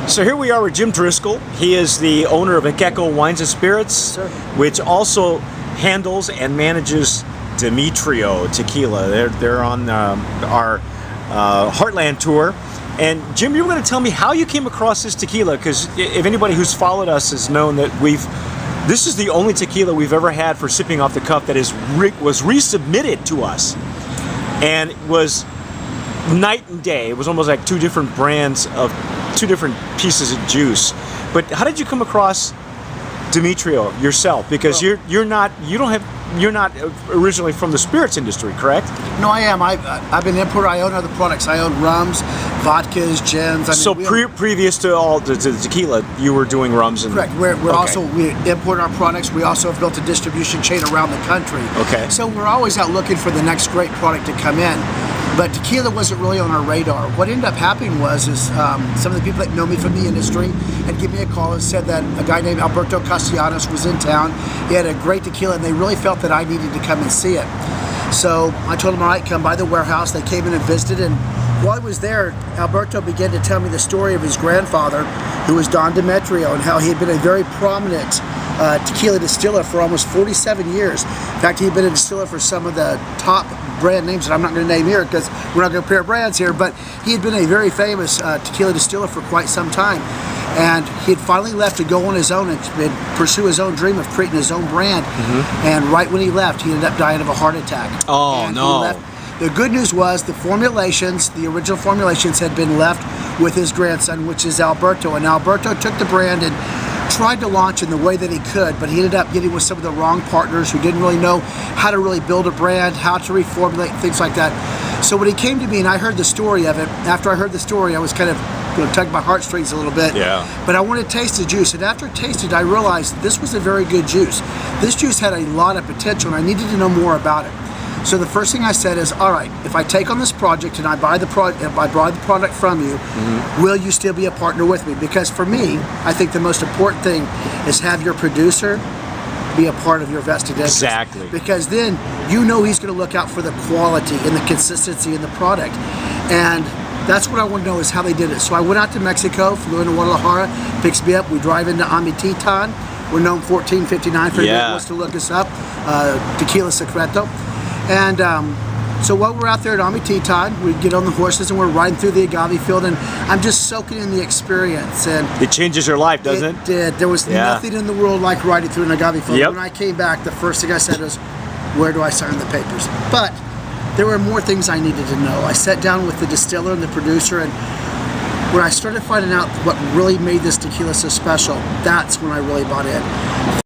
So here we are with Jim Driscoll. He is the owner of Ekeko Wines Spirits, which also handles and manages Demetrio Tequila. They're on our Heartland tour. And Jim, you were going to tell me how you came across this tequila, because if anybody who's followed us has known that this is the only tequila we've ever had for sipping off the cuff that was resubmitted to us, and was night and day. It was almost like two different brands of two different pieces of juice. But how did you come across Demetrio yourself? Because you're not originally from the spirits industry, correct? No, I am. I've been an importer. I own other products. I own rums, vodkas, gins. Previous to the tequila, you were doing rums and correct. We import our products. We also have built a distribution chain around the country. Okay. So we're always out looking for the next great product to come in. But tequila wasn't really on our radar. What ended up happening was some of the people that know me from the industry had given me a call and said that a guy named Alberto Castellanos was in town. He had a great tequila, and they really felt that I needed to come and see it. So I told them, all right, come by the warehouse. They came in and visited, and while I was there, Alberto began to tell me the story of his grandfather, who was Don Demetrio, and how he had been a very prominent tequila distiller for almost 47 years. In fact, he had been a distiller for some of the top brand names that I'm not going to name here because we're not going to compare brands here, but he had been a very famous tequila distiller for quite some time. And he had finally left to go on his own and pursue his own dream of creating his own brand. And right when he left, he ended up dying of a heart attack. Oh, and no. The good news was the original formulations had been left with his grandson, which is Alberto. And Alberto took the brand and tried to launch in the way that he could, but he ended up getting with some of the wrong partners who didn't really know how to really build a brand, how to reformulate, things like that. So when he came to me and I heard the story of it, after I heard the story, I was kind of tugged my heartstrings a little bit. Yeah. But I wanted to taste the juice, and after I tasted, I realized this was a very good juice. This juice had a lot of potential, and I needed to know more about it. So the first thing I said is, all right, if I take on this project and I buy the product from you, will you still be a partner with me? Because for me, I think the most important thing is have your producer be a part of your vested interest. Exactly. Because then you know he's going to look out for the quality and the consistency in the product. And that's what I want to know is how they did it. So I went out to Mexico, flew into Guadalajara, picks me up, we drive into Amititan. We're known 1459 for anyone who wants to look us up, Tequila Secreto. And so while we're out there at Amititan, we get on the horses and we're riding through the agave field, and I'm just soaking in the experience. And it changes your life, doesn't it? It did. There was nothing in the world like riding through an agave field. Yep. When I came back, the first thing I said was, where do I sign the papers? But there were more things I needed to know. I sat down with the distiller and the producer, and when I started finding out what really made this tequila so special, that's when I really bought in.